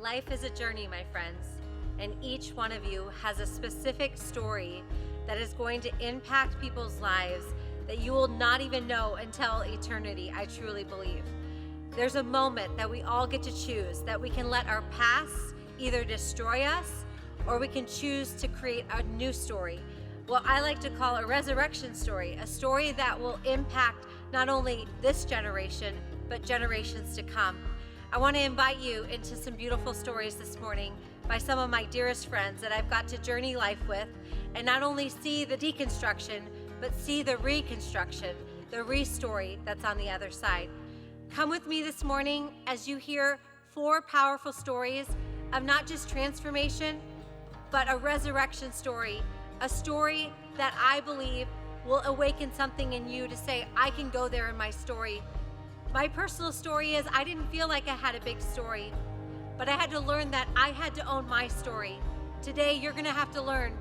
Life is a journey, my friends, and each one of you has a specific story that is going to impact people's lives that you will not even know until eternity, I truly believe. There's a moment that we all get to choose, that we can let our past either destroy us or we can choose to create a new story. What I like to call a resurrection story, a story that will impact not only this generation, but generations to come. I want to invite you into some beautiful stories this morning by some of my dearest friends that I've got to journey life with and not only see the deconstruction, but see the reconstruction, the re-story that's on the other side. Come with me this morning as you hear 4 powerful stories of not just transformation, but a resurrection story, a story that I believe will awaken something in you to say, I can go there in my story. My personal story is I didn't feel like I had a big story, but I had to learn that I had to own my story. Today, you're gonna have to learn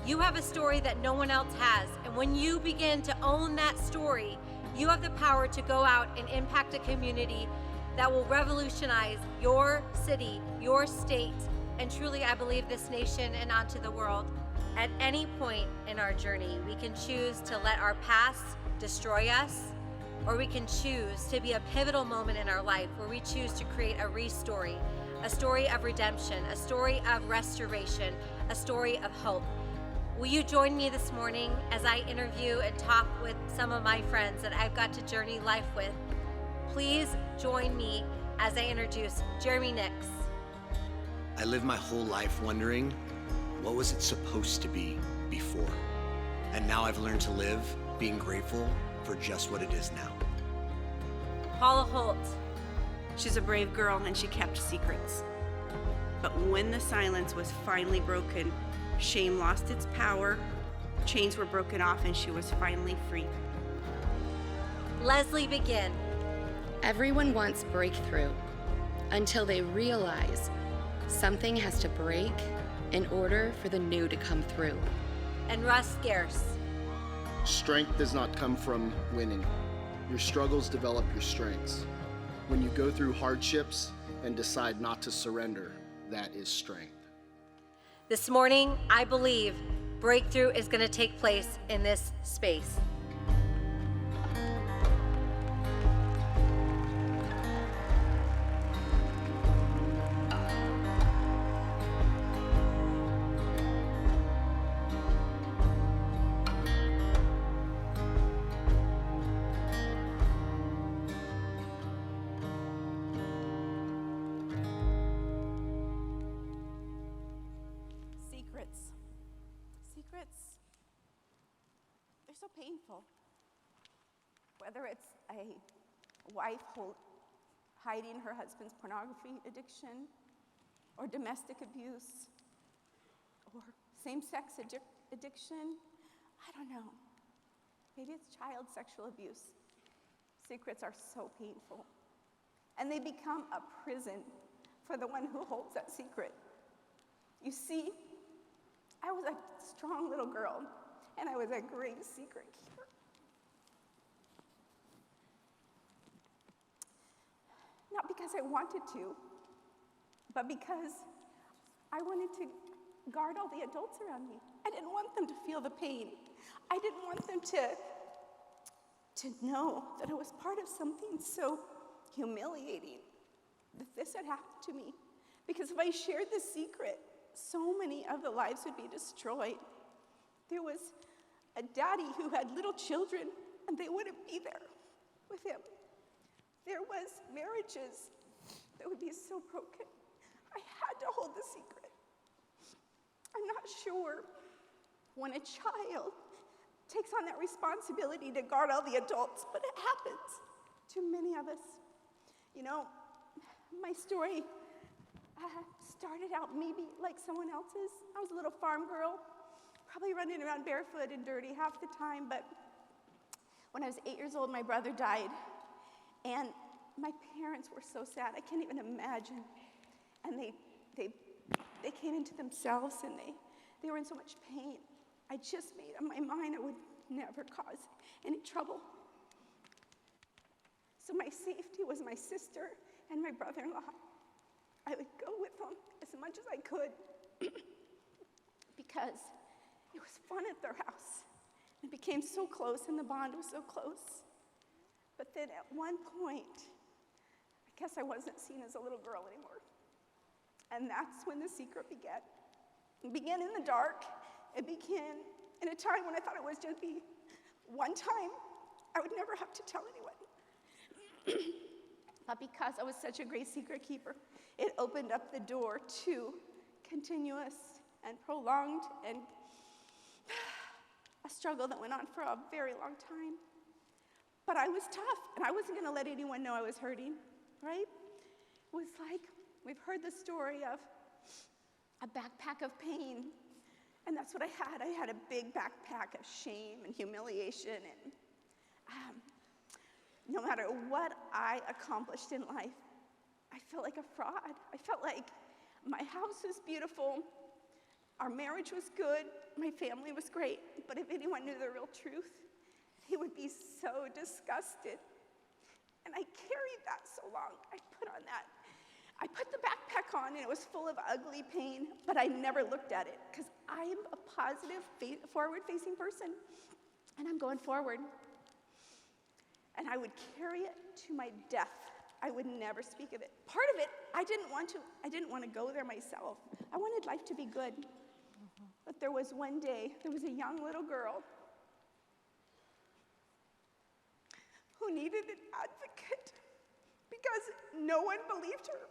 you have a story that no one else has. And when you begin to own that story, you have the power to go out and impact a community that will revolutionize your city, your state, and truly, I believe, this nation and onto the world. At any point in our journey, we can choose to let our past destroy us, or we can choose to be a pivotal moment in our life where we choose to create a re-story, a story of redemption, a story of restoration, a story of hope. Will you join me this morning as I interview and talk with some of my friends that I've got to journey life with? Please join me as I introduce Jeremy Nix. I lived my whole life wondering, what was it supposed to be before? And now I've learned to live being grateful for just what it is now. Paula Holt. She's a brave girl and she kept secrets. But when the silence was finally broken, shame lost its power, chains were broken off, and she was finally free. Leslie Begin. Everyone wants breakthrough until they realize something has to break in order for the new to come through. And Russ Scarce. Strength does not come from winning. Your struggles develop your strengths. When you go through hardships and decide not to surrender, that is strength. This morning, I believe breakthrough is going to take place in this space. Secrets, they're so painful. Whether it's a wife hiding her husband's pornography addiction, or domestic abuse, or same-sex addiction, I don't know. Maybe it's child sexual abuse. Secrets are so painful. And they become a prison for the one who holds that secret. You see, I was a strong little girl, and I was a great secret keeper. Not because I wanted to, but because I wanted to guard all the adults around me. I didn't want them to feel the pain. I didn't want them to know that it was part of something so humiliating that this had happened to me. Because if I shared the secret, so many of the lives would be destroyed. There was a daddy who had little children, and they wouldn't be there with him. There was marriages that would be so broken. I had to hold the secret. I'm not sure when a child takes on that responsibility to guard all the adults, but it happens to many of us. You know, my story started out maybe like someone else's. I was a little farm girl, probably running around barefoot and dirty half the time, but when I was 8 years old, my brother died, and my parents were so sad. I can't even imagine. And they came into themselves, and they were in so much pain. I just made up my mind I would never cause any trouble. So my safety was my sister and my brother-in-law. I would go with them as much as I could because it was fun at their house. It became so close and the bond was so close. But then at one point, I guess I wasn't seen as a little girl anymore. And that's when the secret began. It began in the dark. It began in a time when I thought it was just be one time. I would never have to tell anyone. But because I was such a great secret keeper, it opened up the door to continuous and prolonged and a struggle that went on for a very long time. But I was tough, and I wasn't going to let anyone know I was hurting, right? It was like, we've heard the story of a backpack of pain, and that's what I had. I had a big backpack of shame and humiliation, and no matter what I accomplished in life, I felt like a fraud. I felt like my house was beautiful, our marriage was good, my family was great, but if anyone knew the real truth, they would be so disgusted. And I carried that so long. I put the backpack on and it was full of ugly pain, but I never looked at it because I am a positive, forward-facing person, and I'm going forward. And I would carry it to my death. I would never speak of it. Part of it, I didn't want to go there myself. I wanted life to be good. But there was one day, there was a young little girl who needed an advocate because no one believed her.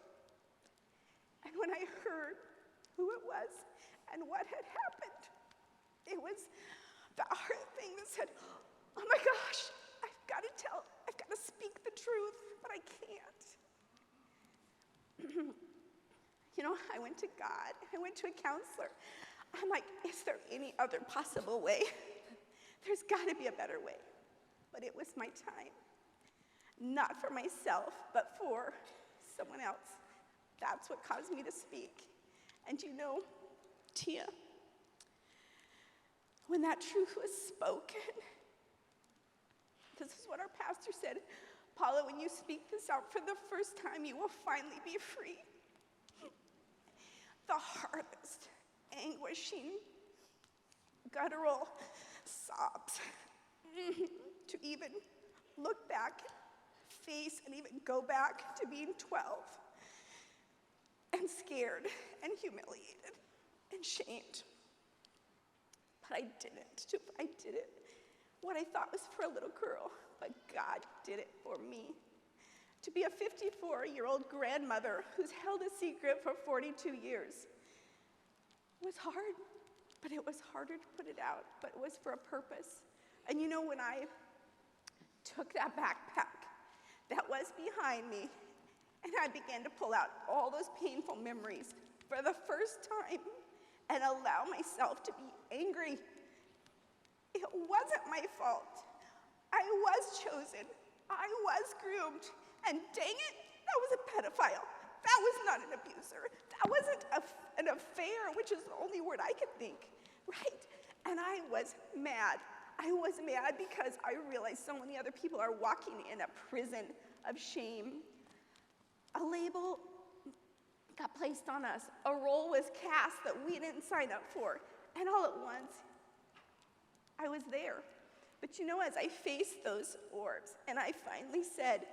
And when I heard who it was and what had happened, it was the hard thing that said, oh my gosh, I've got to speak the truth, but I can't. I went to God, I went to a counselor. I'm like, is there any other possible way? There's got to be a better way. But it was my time. Not for myself, but for someone else. That's what caused me to speak. And Thea, when that truth was spoken, this is what our pastor said, Paula, when you speak this out for the first time, you will finally be free. The hardest, anguishing, guttural sobs to even look back, face, and even go back to being 12 and scared and humiliated and shamed. But I didn't. I did it what I thought was for a little girl, but God did it for me. To be a 54-year-old grandmother who's held a secret for 42 years was hard, but it was harder to put it out, but it was for a purpose. And when I took that backpack that was behind me, and I began to pull out all those painful memories for the first time and allow myself to be angry, it wasn't my fault. I was chosen. I was groomed. And dang it, that was a pedophile. That was not an abuser. That wasn't an affair, which is the only word I could think, right? And I was mad. I was mad because I realized so many other people are walking in a prison of shame. A label got placed on us. A role was cast that we didn't sign up for. And all at once, I was there. But as I faced those orbs, and I finally said,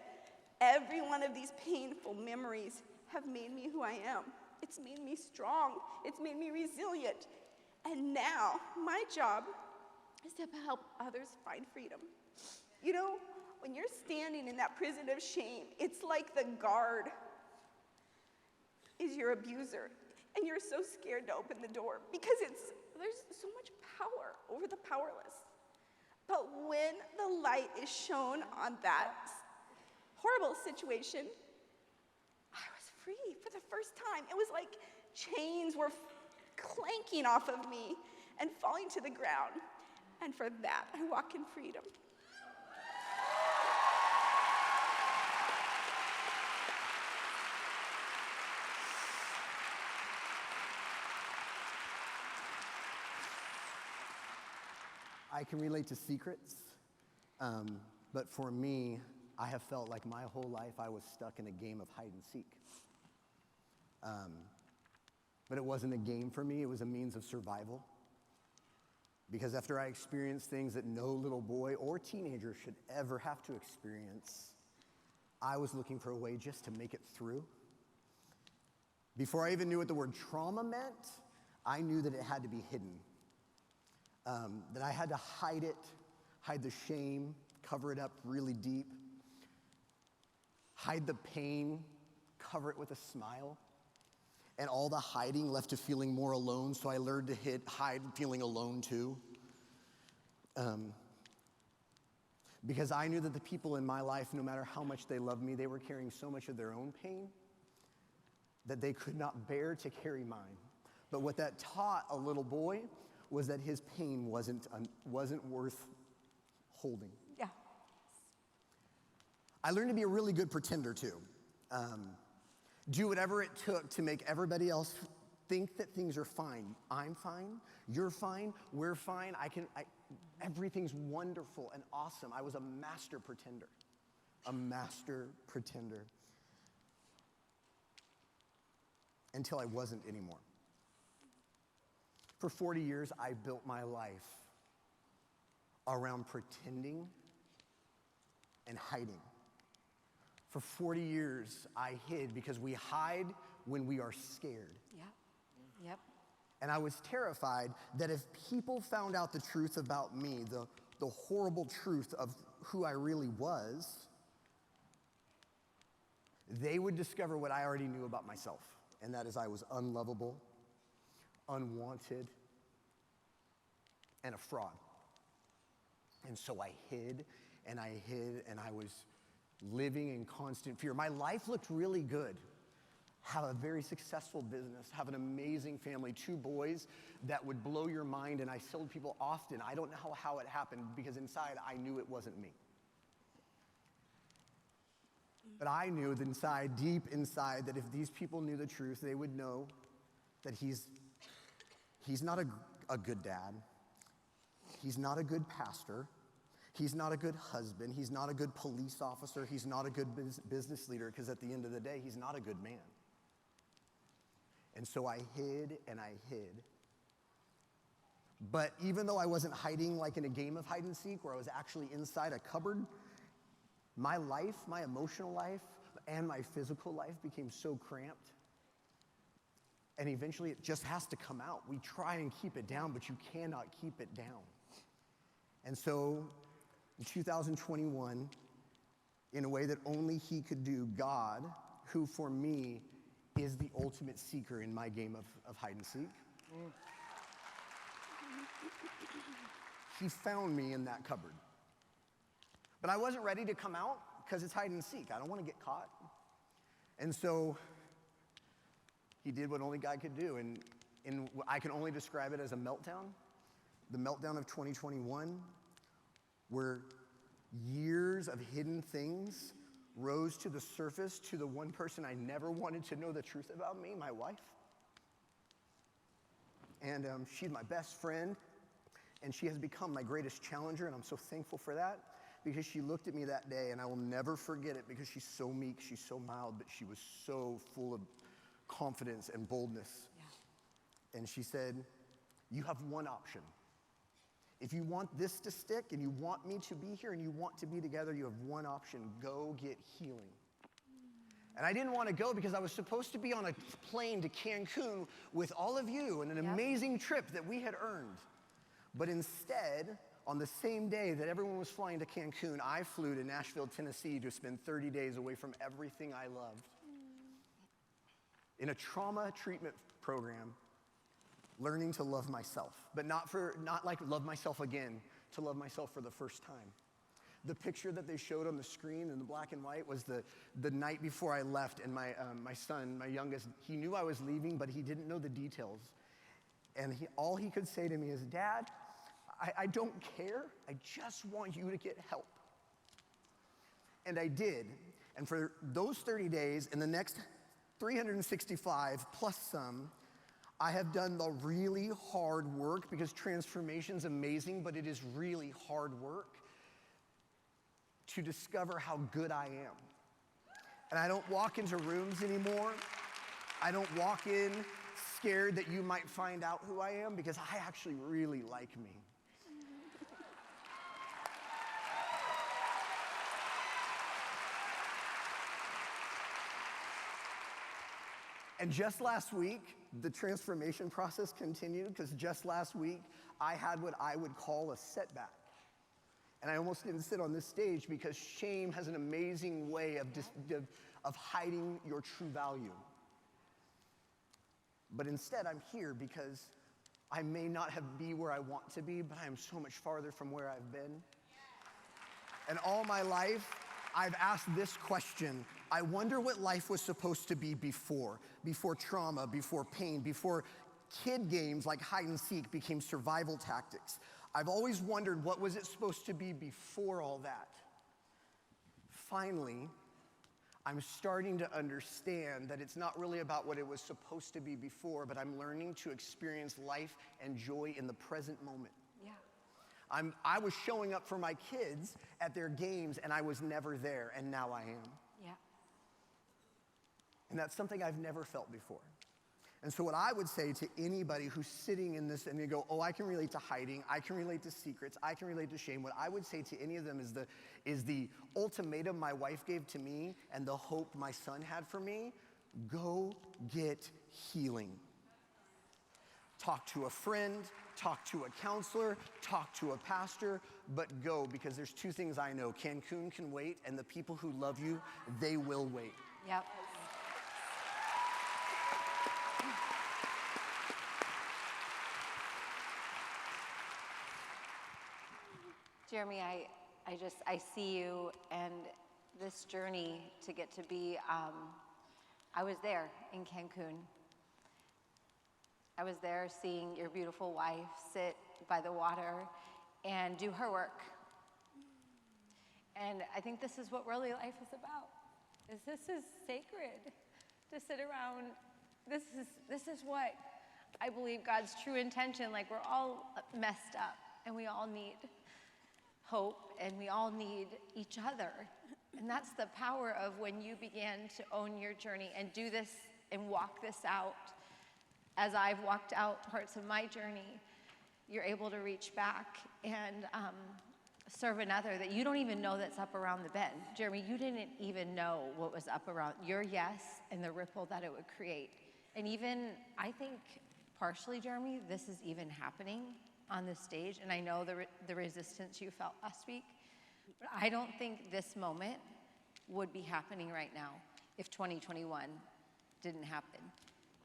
every one of these painful memories have made me who I am. It's made me strong. It's made me resilient. And now, my job is to help others find freedom. When you're standing in that prison of shame, it's like the guard is your abuser. And you're so scared to open the door because there's so much power over the powerless. But when the light is shown on that horrible situation, I was free for the first time. It was like chains were clanking off of me and falling to the ground. And for that, I walk in freedom. I can relate to secrets, but for me, I have felt like my whole life I was stuck in a game of hide and seek. But it wasn't a game for me, it was a means of survival. Because after I experienced things that no little boy or teenager should ever have to experience, I was looking for a way just to make it through. Before I even knew what the word trauma meant, I knew that it had to be hidden. That I had to hide it, hide the shame, cover it up really deep, hide the pain, cover it with a smile. And all the hiding left to feeling more alone, so I learned to hide feeling alone too. Because I knew that the people in my life, no matter how much they loved me, they were carrying so much of their own pain that they could not bear to carry mine. But what that taught a little boy was that his pain wasn't worth holding. Yeah. I learned to be a really good pretender too. Do whatever it took to make everybody else think that things are fine. I'm fine, you're fine, we're fine, everything's wonderful and awesome. I was a master pretender. A master pretender. Until I wasn't anymore. For 40 years, I built my life around pretending and hiding. For 40 years, I hid because we hide when we are scared. Yep. And I was terrified that if people found out the truth about me, the horrible truth of who I really was, they would discover what I already knew about myself. And that is I was unlovable, unwanted, and a fraud. And so I hid, and I was living in constant fear. My life looked really good. Have a very successful business, have an amazing family, 2 boys that would blow your mind, and I told people often, I don't know how it happened, because inside I knew it wasn't me. But I knew that inside, deep inside, that if these people knew the truth, they would know that he's not a good dad. He's not a good pastor. He's not a good husband. He's not a good police officer. He's not a good business leader, because at the end of the day, he's not a good man. And so I hid and I hid. But even though I wasn't hiding like in a game of hide and seek where I was actually inside a cupboard, my life, my emotional life, and my physical life became so cramped. And eventually it just has to come out. We try and keep it down, but you cannot keep it down. And so in 2021, in a way that only he could do, God, who for me is the ultimate seeker in my game of hide and seek, he found me in that cupboard. But I wasn't ready to come out because it's hide and seek. I don't want to get caught. And so he did what only God could do. And I can only describe it as a meltdown. The meltdown of 2021, where years of hidden things rose to the surface to the one person I never wanted to know the truth about me, my wife. And she's my best friend, and she has become my greatest challenger, and I'm so thankful for that, because she looked at me that day, and I will never forget it, because she's so meek, she's so mild, but she was so full of confidence and boldness. Yeah. And she said, you have one option. If you want this to stick, and you want me to be here, and you want to be together, you have one option: go get healing. And I didn't want to go because I was supposed to be on a plane to Cancun with all of you and an amazing trip that we had earned. But instead, on the same day that everyone was flying to Cancun, I flew to Nashville, Tennessee to spend 30 days away from everything I loved in a trauma treatment program, learning to love myself, but not like love myself again, to love myself for the first time. The picture that they showed on the screen in the black and white was the night before I left, and my son, my youngest, he knew I was leaving, but he didn't know the details. And all he could say to me is, Dad, I don't care, I just want you to get help. And I did. And for those 30 days, and the next 365 plus some, I have done the really hard work, because transformation's amazing, but it is really hard work to discover how good I am. And I don't walk into rooms anymore I don't walk in scared that you might find out who I am, because I actually really like me. And just last week, the transformation process continued, because just last week, I had what I would call a setback. And I almost didn't sit on this stage because shame has an amazing way of hiding your true value. But instead, I'm here because I may not be where I want to be, but I am so much farther from where I've been. And all my life, I've asked this question. I wonder what life was supposed to be before trauma, before pain, before kid games like hide and seek became survival tactics. I've always wondered, what was it supposed to be before all that? Finally, I'm starting to understand that it's not really about what it was supposed to be before, but I'm learning to experience life and joy in the present moment. Yeah. I was showing up for my kids at their games, and I was never there, and now I am. Yeah. And that's something I've never felt before. And so what I would say to anybody who's sitting in this and they go, oh, I can relate to hiding, I can relate to secrets, I can relate to shame, what I would say to any of them is the ultimatum my wife gave to me and the hope my son had for me: go get healing. Talk to a friend, talk to a counselor, talk to a pastor, but go, because there's two things I know. Cancun can wait, and the people who love you, they will wait. Yep. Jeremy, I see you and this journey to get to be, I was there in Cancun. I was there seeing your beautiful wife sit by the water and do her work. And I think this is what really life is about. This is sacred to sit around. This is what I believe God's true intention. Like, we're all messed up and we all need hope and we all need each other. And that's the power of when you began to own your journey and do this and walk this out. As I've walked out parts of my journey, you're able to reach back and serve another that you don't even know that's up around the bend. Jeremy, you didn't even know what was up around your yes and the ripple that it would create. And even, I think, partially, Jeremy, this is even happening on this stage. And I know the resistance you felt last week, but I don't think this moment would be happening right now if 2021 didn't happen.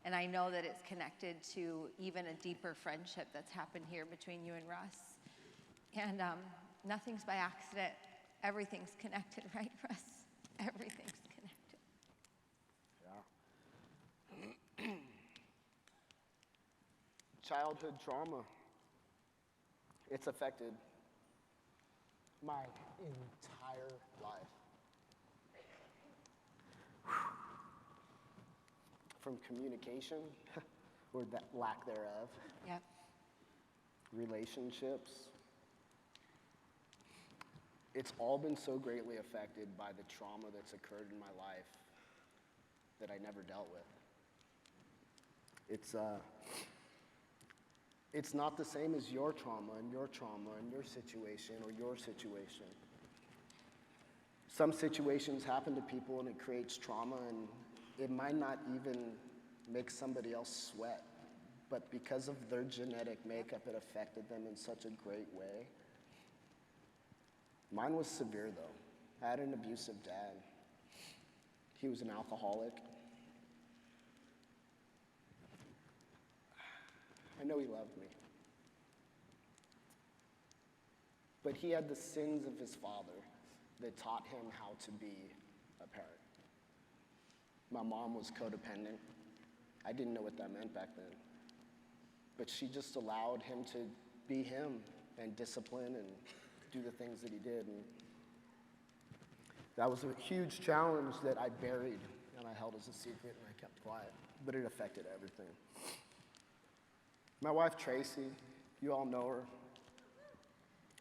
And I know that it's connected to even a deeper friendship that's happened here between you and Russ. And nothing's by accident. Everything's connected, right, Russ? Everything's connected. Yeah. Childhood trauma. It's affected my entire life. From communication, or that lack thereof. Yep. Relationships. It's all been so greatly affected by the trauma that's occurred in my life that I never dealt with. It's not the same as your trauma and your situation or your situation. Some situations happen to people and it creates trauma, and it might not even make somebody else sweat, but because of their genetic makeup, it affected them in such a great way. Mine was severe, though. I had an abusive dad. He was an alcoholic. I know he loved me. But he had the sins of his father that taught him how to be a parent. My mom was codependent. I didn't know what that meant back then. But she just allowed him to be him and discipline and do the things that he did. And that was a huge challenge that I buried and I held as a secret and I kept quiet. But it affected everything. My wife, Tracy, you all know her.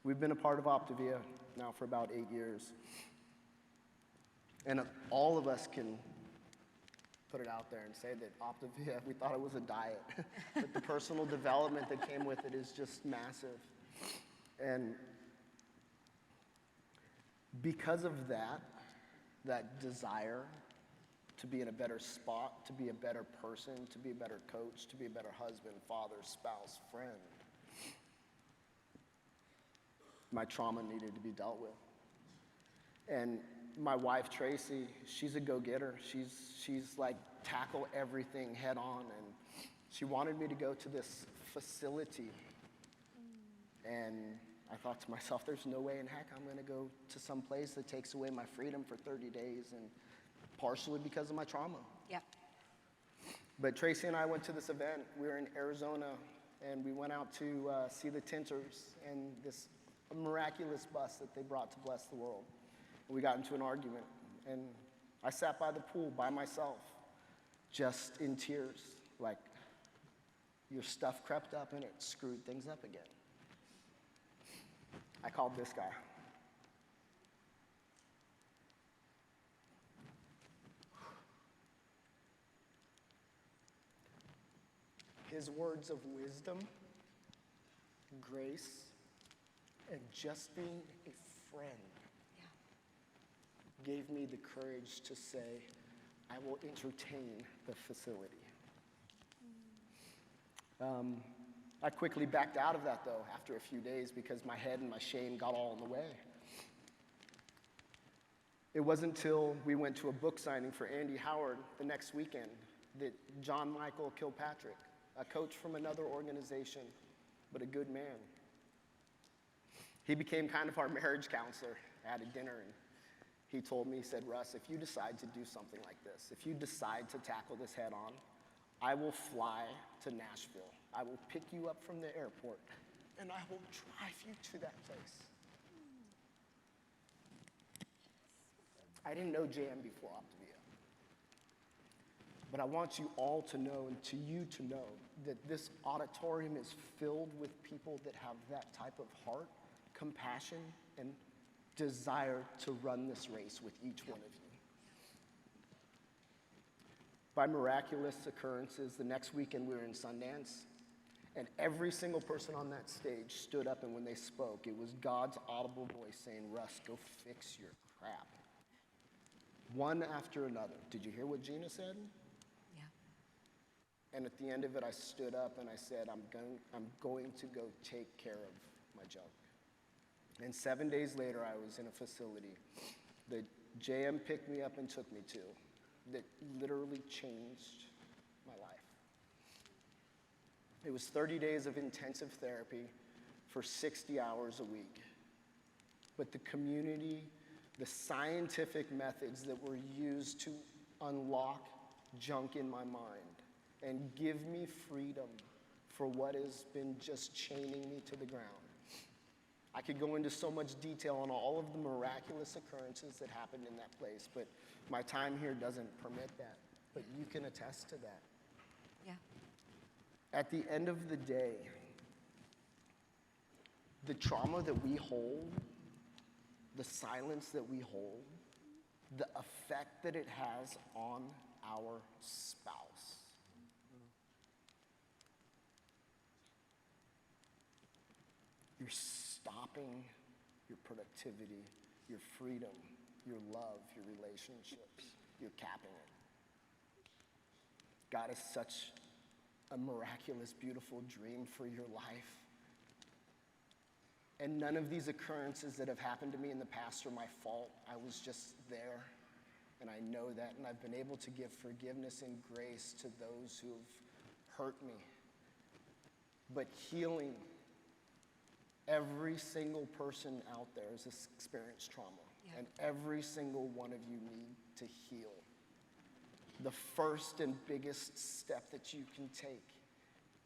We've been a part of Optavia now for about 8 years. And all of us can put it out there and say that Optavia, we thought it was a diet, but the personal development that came with it is just massive. And because of that desire to be in a better spot, to be a better person, to be a better coach, to be a better husband, father, spouse, friend, my trauma needed to be dealt with. And my wife, Tracy, she's a go-getter. She's like tackle everything head on. And she wanted me to go to this facility. And I thought to myself, there's no way in heck I'm going to go to some place that takes away my freedom for 30 days, and partially because of my trauma. Yeah. But Tracy and I went to this event. We were in Arizona, and we went out to see the Tinters and this miraculous bus that they brought to bless the world. And we got into an argument, and I sat by the pool by myself, just in tears, like your stuff crept up and it screwed things up again. I called this guy. His words of wisdom, grace, and just being a friend gave me the courage to say, I will entertain the facility. I quickly backed out of that, though, after a few days, because my head and my shame got all in the way. It wasn't until we went to a book signing for Andy Howard the next weekend that John Michael Kilpatrick, a coach from another organization, but a good man, he became kind of our marriage counselor at a dinner. And he told me, he said, Russ, if you decide to do something like this, if you decide to tackle this head on, I will fly to Nashville. I will pick you up from the airport, and I will drive you to that place. I didn't know JM before Optavia. But I want you all to know, and to you to know, that this auditorium is filled with people that have that type of heart, compassion, and desire to run this race with each one of you. By miraculous occurrences, the next weekend we were in Sundance, and every single person on that stage stood up, and when they spoke, it was God's audible voice saying, Russ, go fix your crap. One after another. Did you hear what Gina said? Yeah. And at the end of it, I stood up and I said, I'm going to go take care of my junk. And 7 days later, I was in a facility that JM picked me up and took me to, that literally changed my life. It was 30 days of intensive therapy for 60 hours a week. But the community, the scientific methods that were used to unlock junk in my mind and give me freedom for what has been just chaining me to the ground. I could go into so much detail on all of the miraculous occurrences that happened in that place, but my time here doesn't permit that. But you can attest to that. Yeah. At the end of the day, the trauma that we hold, the silence that we hold, the effect that it has on our spouse. You're stopping your productivity, your freedom, your love, your relationships. You're capping it. God is such a miraculous, beautiful dream for your life. And none of these occurrences that have happened to me in the past are my fault. I was just there, and I know that, and I've been able to give forgiveness and grace to those who have hurt me. But healing, every single person out there has experienced trauma, and every single one of you need to heal. The first and biggest step that you can take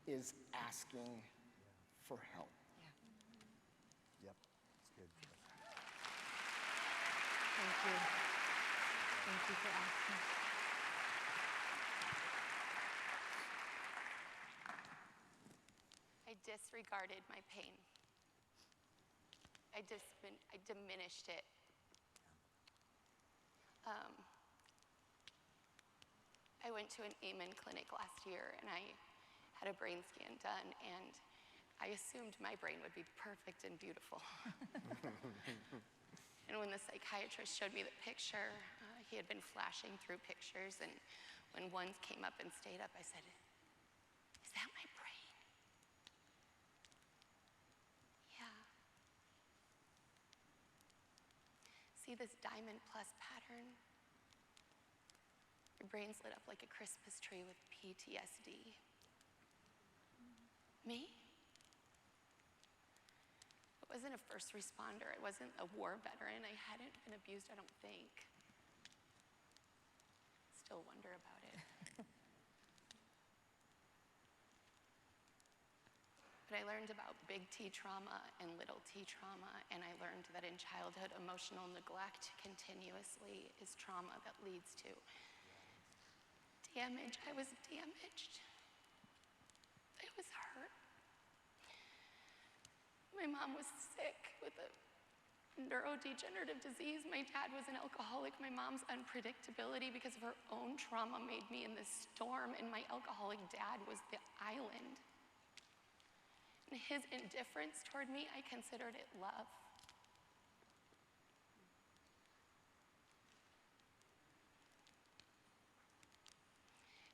is asking for help. Yep, that's good. Thank you. Thank you for asking. I disregarded my pain. I diminished it. I I went to an Amen clinic last year and I had a brain scan done, and I assumed my brain would be perfect and beautiful. And when the psychiatrist showed me the picture, he had been flashing through pictures, and when one came up and stayed up, I said, "Is that my brain?" Yeah. See this diamond plus pattern? Your brain's lit up like a Christmas tree with PTSD. Me? I wasn't a first responder. I wasn't a war veteran. I hadn't been abused, I don't think. Still wonder about it. But I learned about big T trauma and little t trauma, and I learned that in childhood, emotional neglect continuously is trauma that leads to damage. I was damaged. I was hurt. My mom was sick with a neurodegenerative disease. My dad was an alcoholic. My mom's unpredictability because of her own trauma made me in this storm, and my alcoholic dad was the island. And his indifference toward me, I considered it love.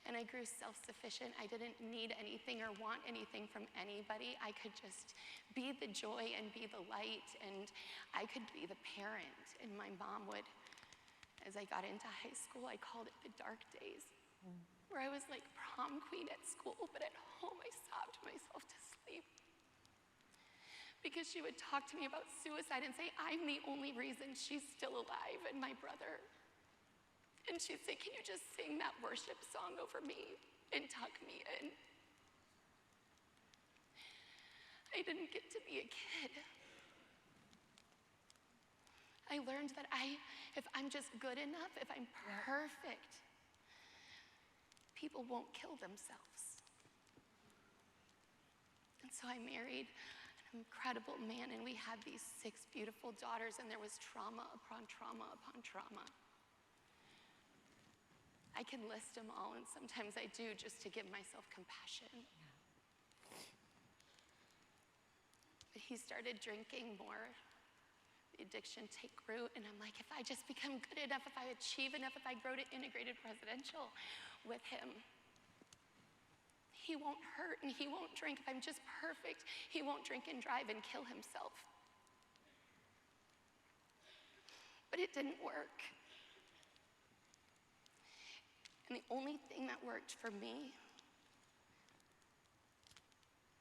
And I grew self-sufficient. I didn't need anything or want anything from anybody. I could just be the joy and be the light, and I could be the parent. And my mom would, as I got into high school, I called it the dark days, where I was like prom queen at school, but at home I sobbed myself to sleep. Because she would talk to me about suicide and say, I'm the only reason she's still alive, and my brother. And she'd say, can you just sing that worship song over me and tuck me in? I didn't get to be a kid. I learned that if I'm just good enough, if I'm perfect, people won't kill themselves. And so I married an incredible man, and we had these 6 beautiful daughters, and there was trauma upon trauma upon trauma. I can list them all, and sometimes I do just to give myself compassion. But he started drinking more. The addiction took root, and I'm like, if I just become good enough, if I achieve enough, if I grow to integrated residential with him, he won't hurt and he won't drink. If I'm just perfect, he won't drink and drive and kill himself. But it didn't work. And the only thing that worked for me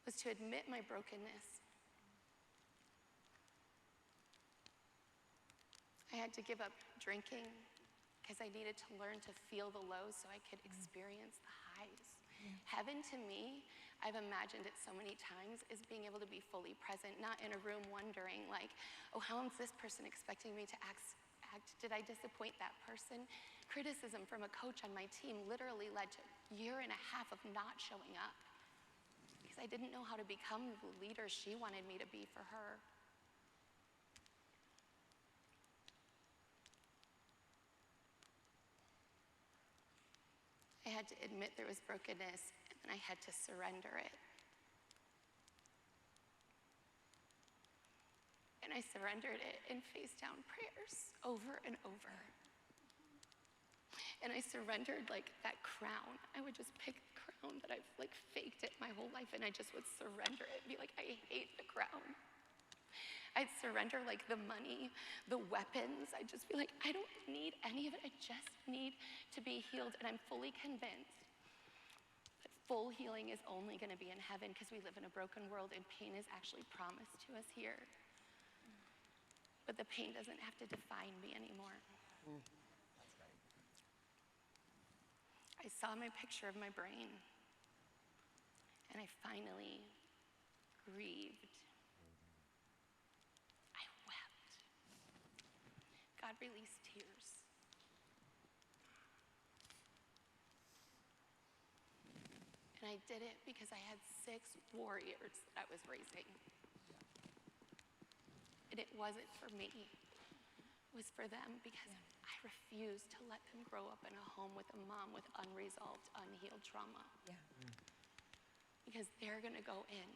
was to admit my brokenness. I had to give up drinking because I needed to learn to feel the lows so I could experience the highs. Heaven to me, I've imagined it so many times, is being able to be fully present, not in a room wondering like, oh, how is this person expecting me to act? Did I disappoint that person? Criticism from a coach on my team literally led to a year and a half of not showing up because I didn't know how to become the leader she wanted me to be for her. I had to admit there was brokenness, and then I had to surrender it. And I surrendered it in face-down prayers over and over. And I surrendered like that crown. I would just pick the crown that I've like faked it my whole life, and I just would surrender it and be like, I hate the crown. I'd surrender like the money, the weapons. I'd just be like, I don't need any of it. I just need to be healed. And I'm fully convinced that full healing is only gonna be in heaven because we live in a broken world and pain is actually promised to us here. But the pain doesn't have to define me anymore. That's right. I saw my picture of my brain, and I finally grieved. I wept. God released tears. And I did it because I had 6 warriors that I was raising. And it wasn't for me. was for them, because I refused to let them grow up in a home with a mom with unresolved, unhealed trauma. Yeah. Because they're going to go in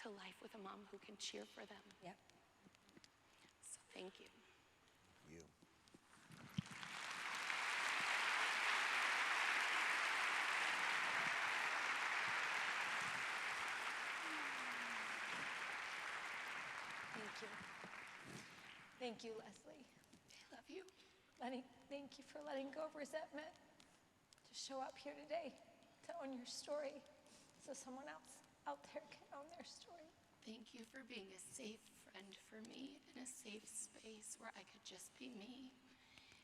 to life with a mom who can cheer for them. Yep. So thank you. You. Thank you. Thank you, Leslie. I love you. Thank you for letting go of resentment, to show up here today, to own your story, so someone else out there can own their story. Thank you for being a safe friend for me, in a safe space where I could just be me,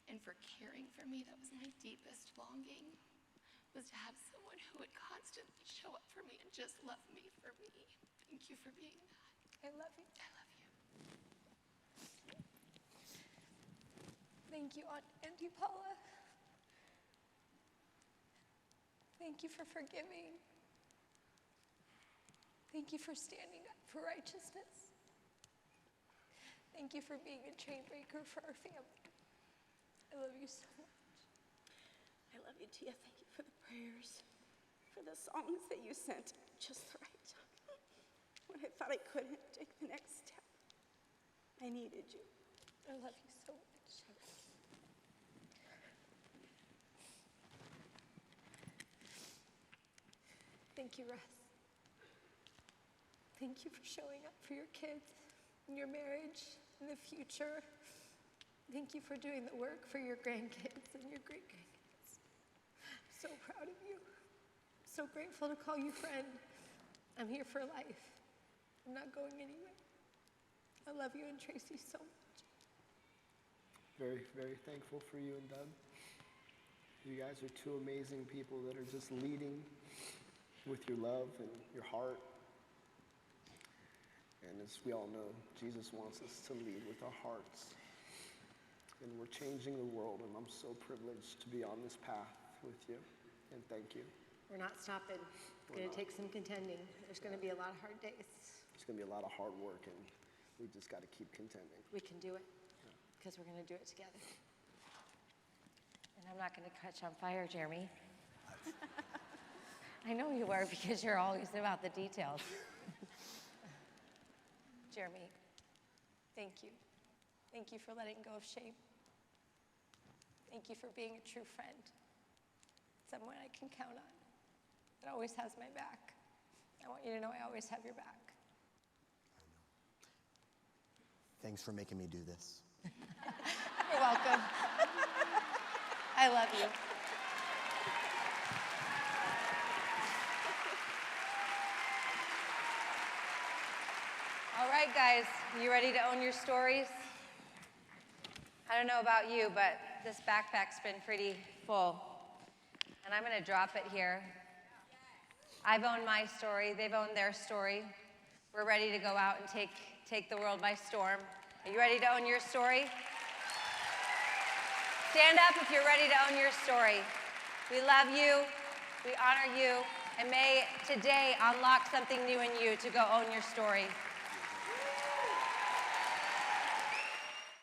and for caring for me. That was my deepest longing, was to have someone who would constantly show up for me and just love me for me. Thank you for being that. I love you. I love you. Thank you, Aunt Auntie Paula. Thank you for forgiving. Thank you for standing up for righteousness. Thank you for being a chain breaker for our family. I love you so much. I love you, Tia. Thank you for the prayers, for the songs that you sent just the right time. When I thought I couldn't take the next step, I needed you. I love you so much. Thank you, Russ. Thank you for showing up for your kids, and your marriage, and the future. Thank you for doing the work for your grandkids and your great-grandkids. So proud of you. So grateful to call you friend. I'm here for life. I'm not going anywhere. I love you and Tracy so much. Very, very thankful for you and Doug. You guys are two amazing people that are just leading with your love and your heart. And as we all know, Jesus wants us to lead with our hearts. And we're changing the world, and I'm so privileged to be on this path with you. And thank you. We're not stopping. It's going to take some contending. There's going to be a lot of hard days. It's going to be a lot of hard work, and we just got to keep contending. We can do it, because we're going to do it together. And I'm not going to catch on fire, Jeremy. I know you are, because you're always about the details. Jeremy, thank you. Thank you for letting go of shame. Thank you for being a true friend, someone I can count on, that always has my back. I want you to know I always have your back. Thanks for making me do this. You're welcome. I love you. All right, guys, you ready to own your stories? I don't know about you, but this backpack's been pretty full. And I'm going to drop it here. I've owned my story. They've owned their story. We're ready to go out and take the world by storm. Are you ready to own your story? Stand up if you're ready to own your story. We love you. We honor you. And may today unlock something new in you to go own your story.